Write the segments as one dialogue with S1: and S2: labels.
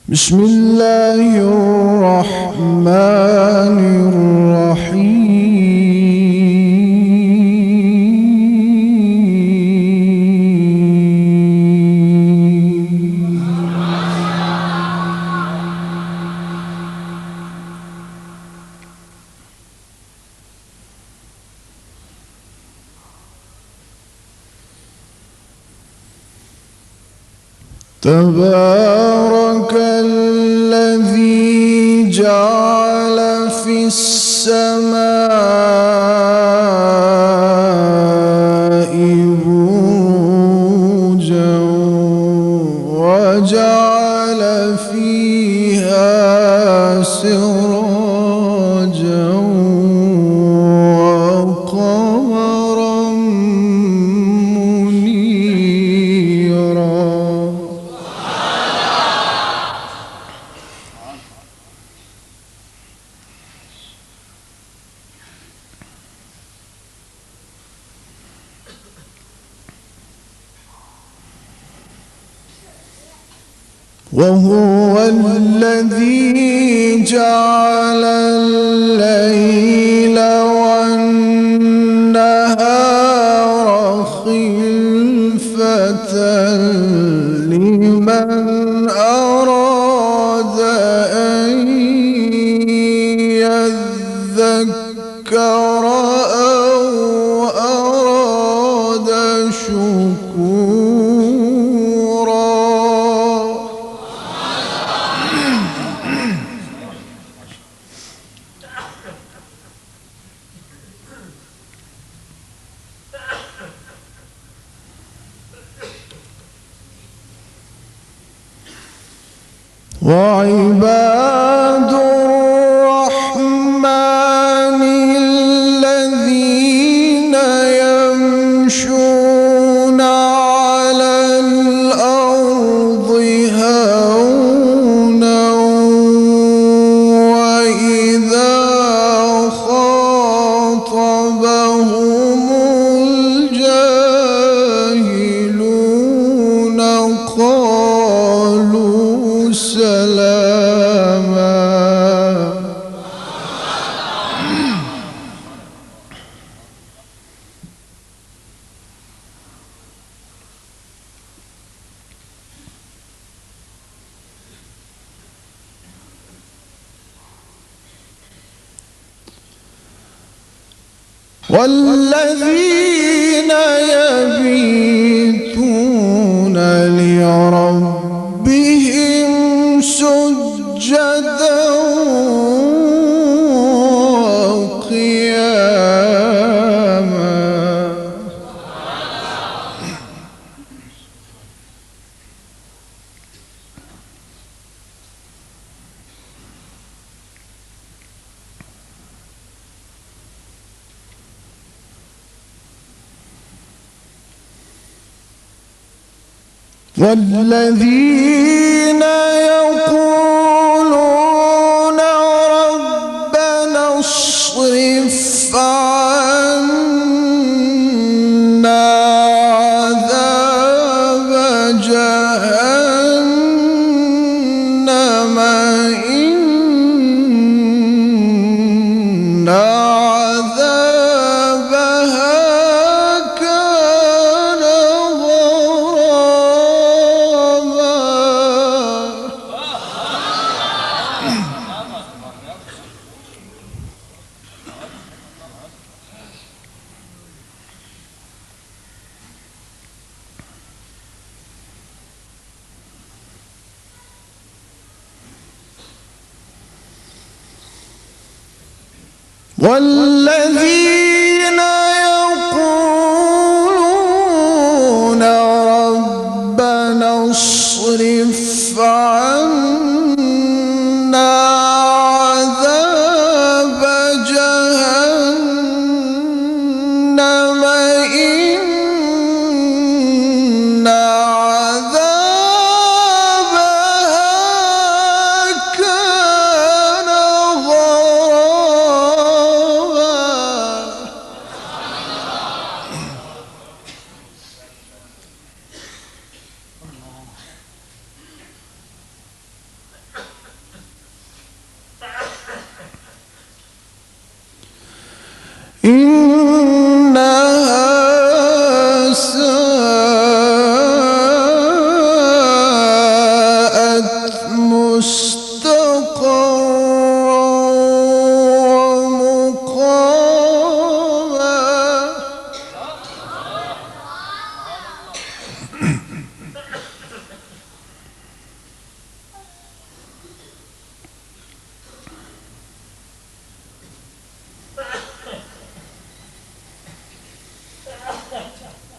S1: بسم الله الرحمن الرحيم. تبارك الذي جعل في السماء بروجا وجعل فيها سراجا وقمرا منيرا. وهو الذي جعل الليل والنهار خلفة لمن أراد أن يذكر أو أراد شكورا. وعباد الرحمن الذين يمشون على الأرض هونا وإذا خاطبهم الجاهلون قالوا سلاما. والذين يبيتون لربهم سجدا وقياما. والذين يقولون ربنا اصرف عنا عذاب جهنم إن عذابها كان والذين يقولون ربنا اصرف عنا عذاب جهنم إن عذابها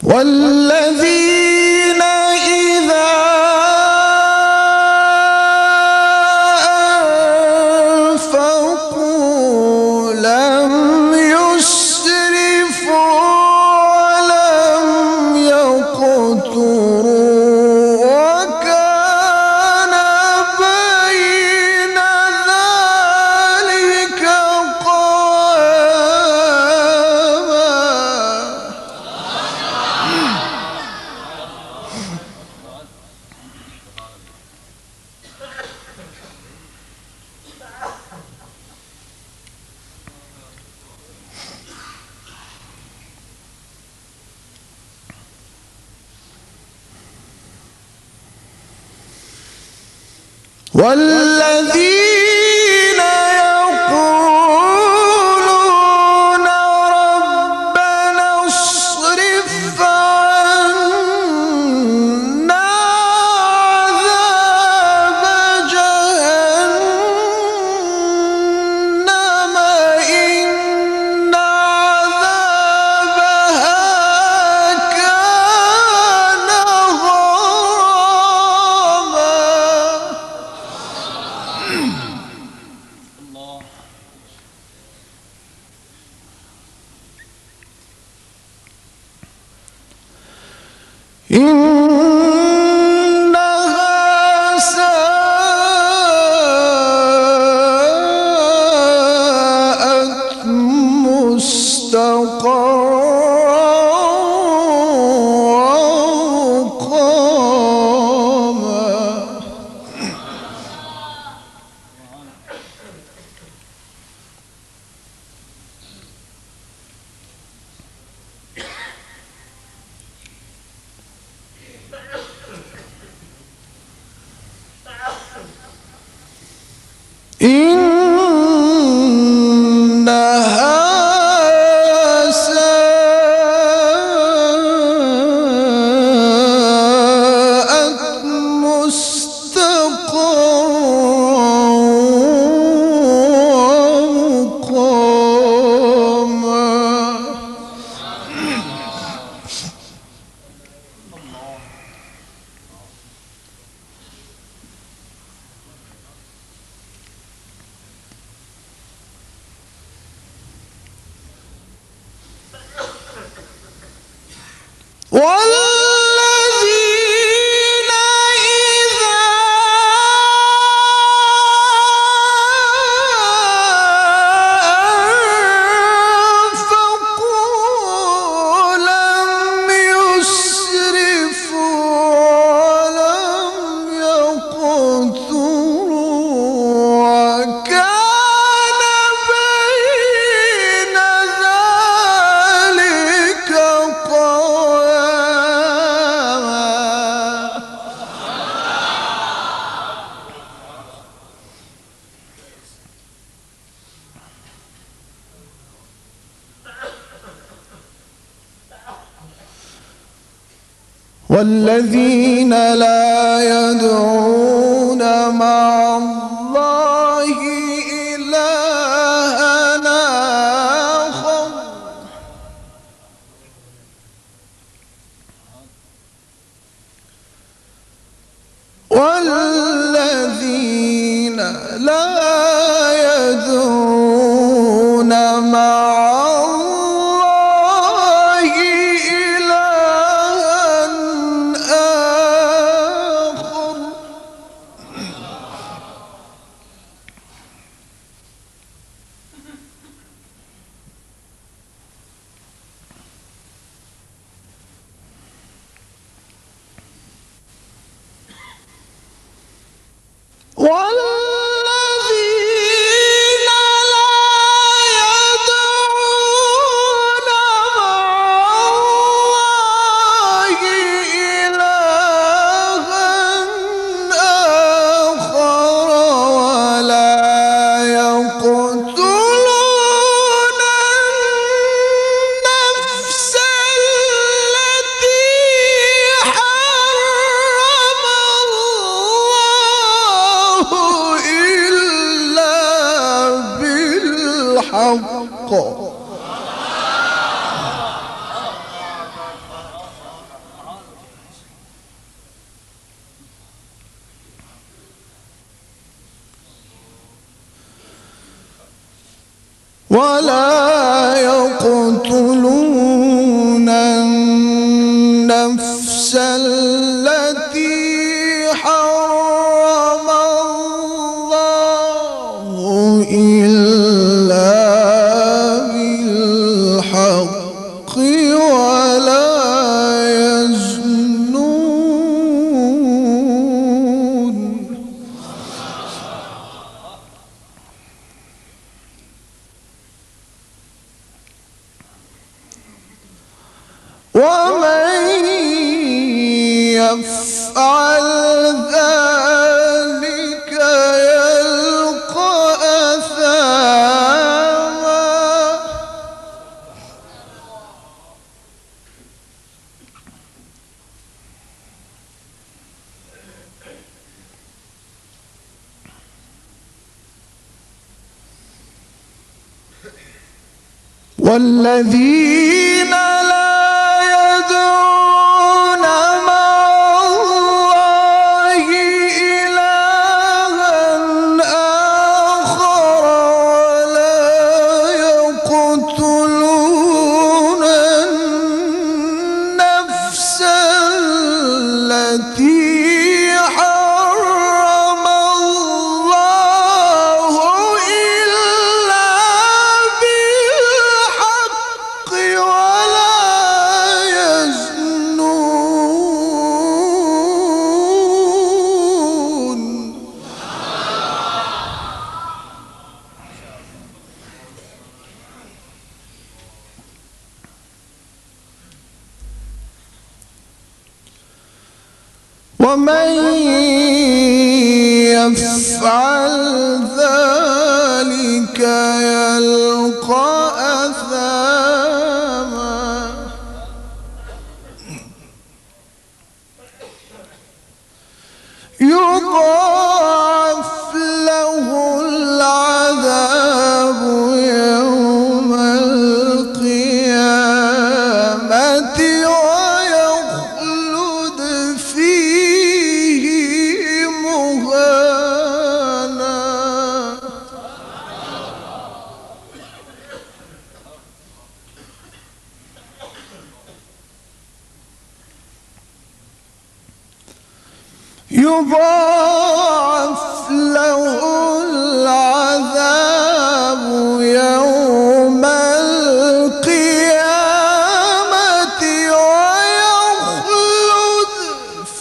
S1: والذين إذا أنفقوا لم يسرفوا ولم يقتروا وكان بين ذلك قواما. والذين يقولون ربنا اصرف عنا عذاب جهنم إن عذابها كان إنها ساءت مستقرا ومقاما. إنها ساءت مستقرا ومقاما. والذين إذا أنفقوا لم يسرفوا ولم يقتروا وكان بين ذلك والذين لا يدعون مع الله إلهًا آخر والذين لا يدعون مع الله إلهًا آخر والذين لا يدعون مع الله إلهًا آخر ولا يقتلون النفس التي حرم الله إلا بالحق ولا يقتلون النفس التي حرم الله إلا بالحق ولا يزنون. ومن يفعل ذلك يلقى أثاما. والذين لا يدعون مع الله إلها آخر ولا يقتلون النفس التي حرم الله إلا بالحق ولا يزنون. ومن يفعل ذلك يلقى أثاما. يضاعف له العذاب يوم القيامة ويخلد فيه مهانا. يضاعف له العذاب يوم القيامة ويخلد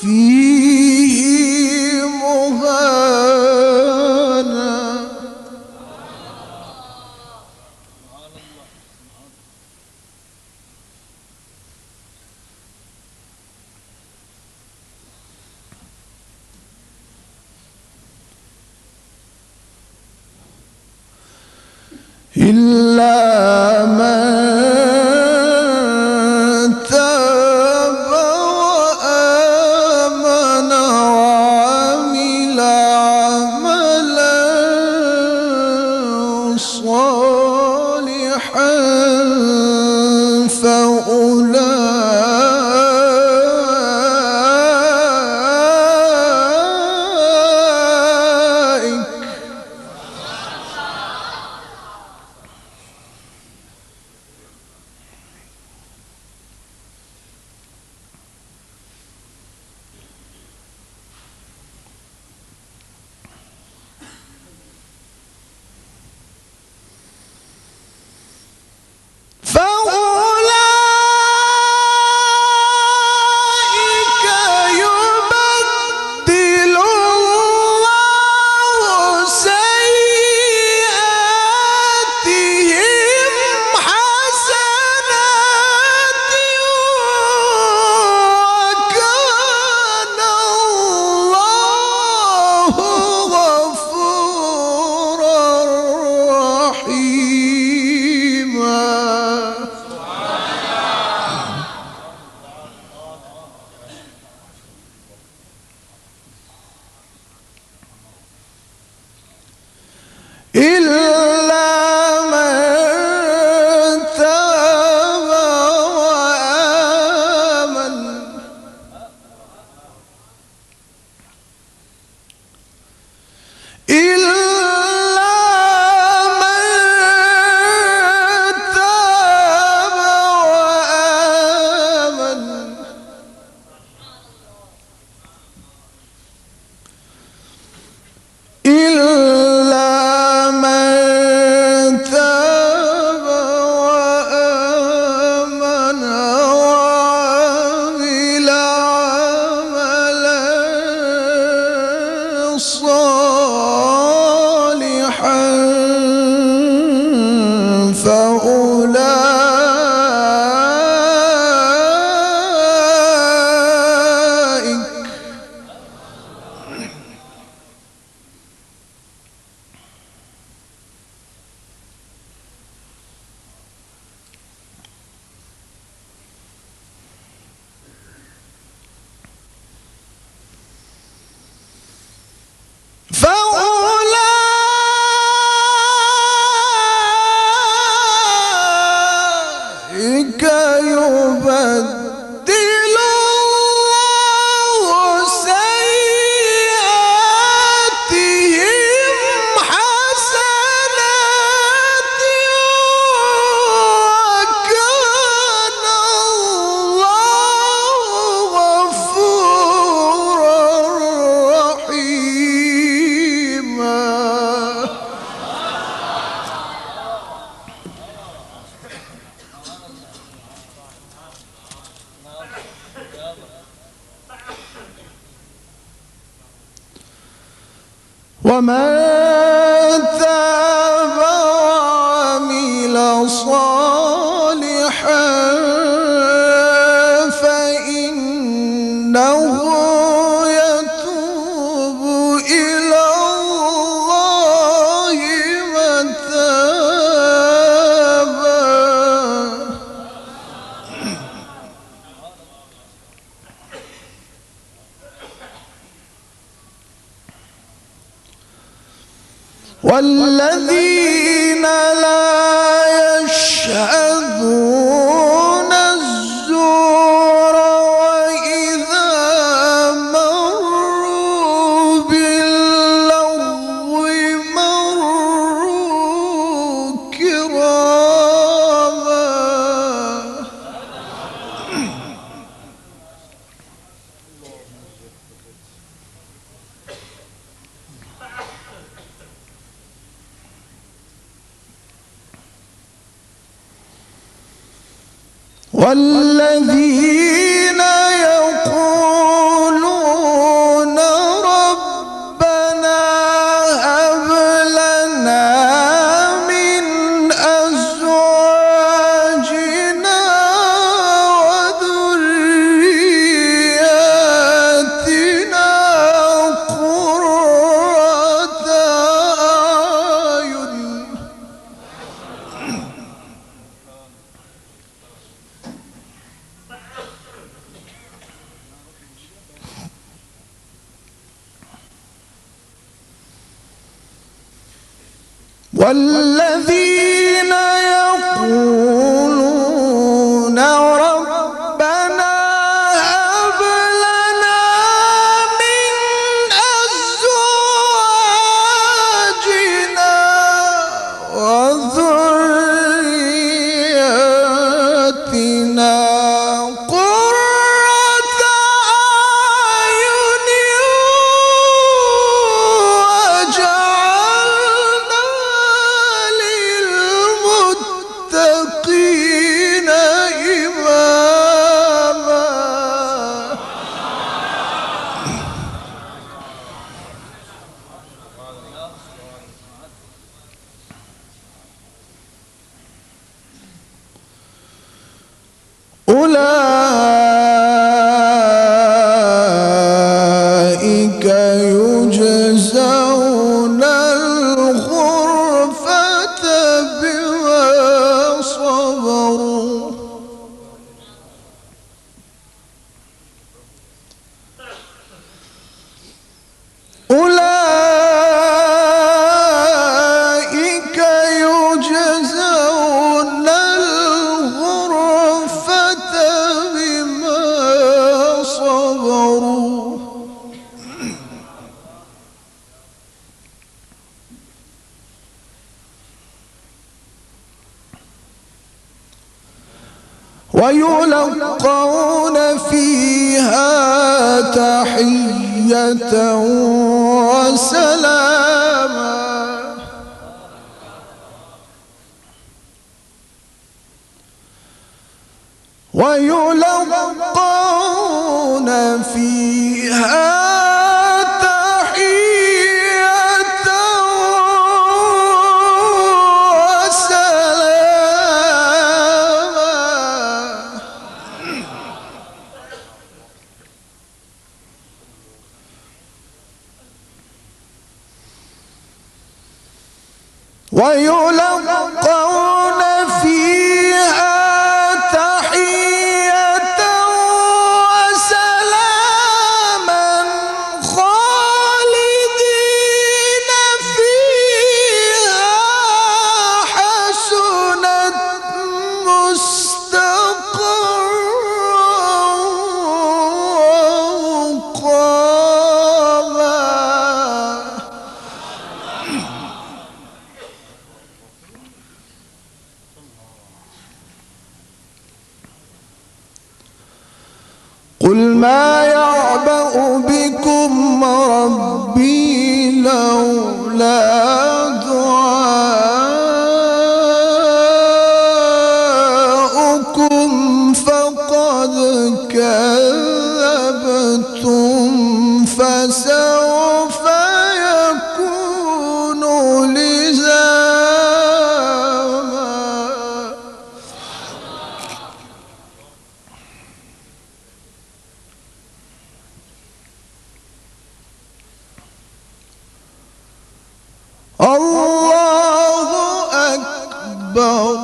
S1: فيه مهانا. إلا من تاب وآمن وعمل عملا صالحا صالحا فأولئك يبدل الله سيئاتهم حسنات وكان الله غفورا رحيما. ومن تاب وعمل صالحا فإنه يتوب إلى الله متابا. والذين لا يشهدون الزور وإذا مروا باللغو مروا كراما. والذين يقولون ربنا هب لنا من أزواجنا وذرياتنا قرة أعين. والذين يقولون ربنا هب لنا من أزواجنا وذرياتنا قرة أعين واجعلنا للمتقين إماما. أولئك يجزون الغرفة بما صبروا أولئك يجزون الغرفة بما صبروا ويلقون فيها تحية وسلاما. ويلقون فيها تحية ويلقون فيها تحية وسلاما خالدين فيها حسنت مستقرا ومقاما. قل ما يعبأ بكم ربي لولا دعاؤكم فقد كذبتم فسوف يكون لزاما. الله أكبر.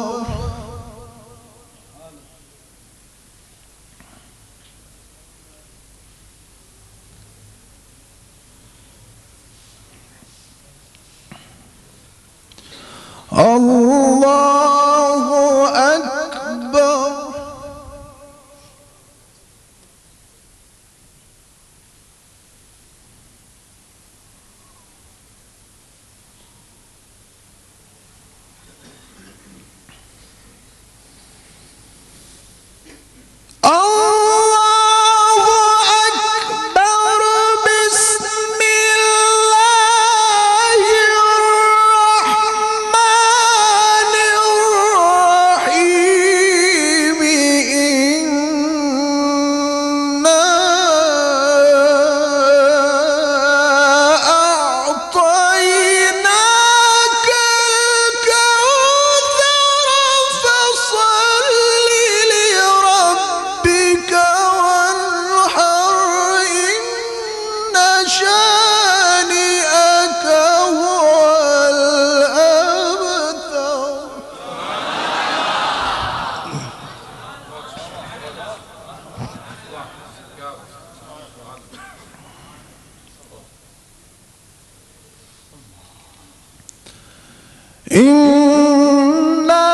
S1: الله أكبر. الله أكبر. بسم الله الرحمن الرحيم. إنا أعطيناك الكوثر فصل لربك وانحر. إن شانئك هو الأبتر. إنا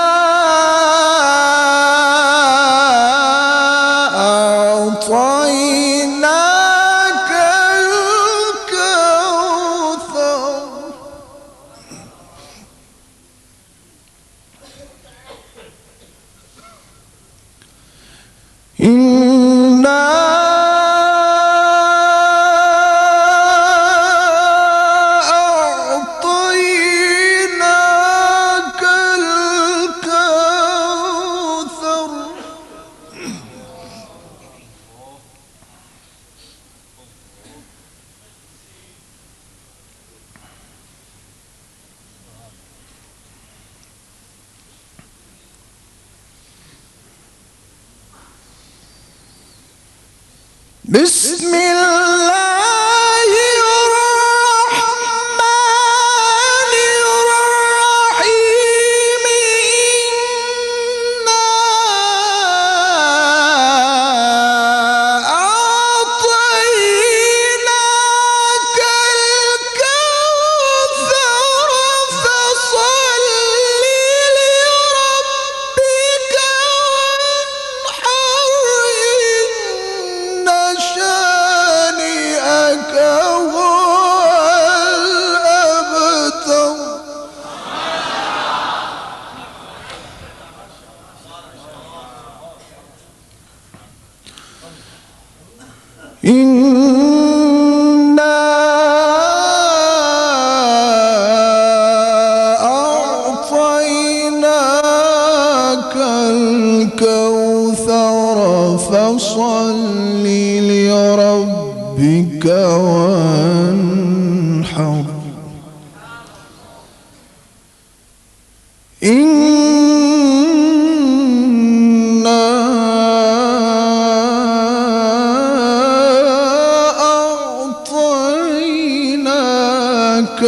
S1: أعطيناك الكوثر. إنا أعطيناك الكوثر. بسم الله الرحمن الرحيم. إنا أعطيناك الكوثر فصل لربك وانحر. إن شانئك هو الأبتر. إنا أعطيناك الكوثر فصل لربك وانحر. إنا أعطيناك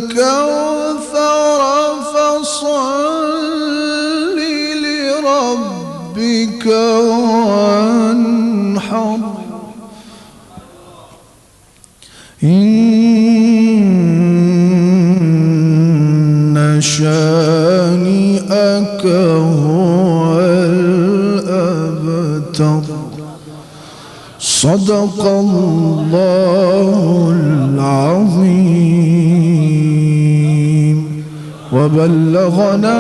S1: الكوثر شانئك هو الأبتر. صدق الله العظيم وبلغنا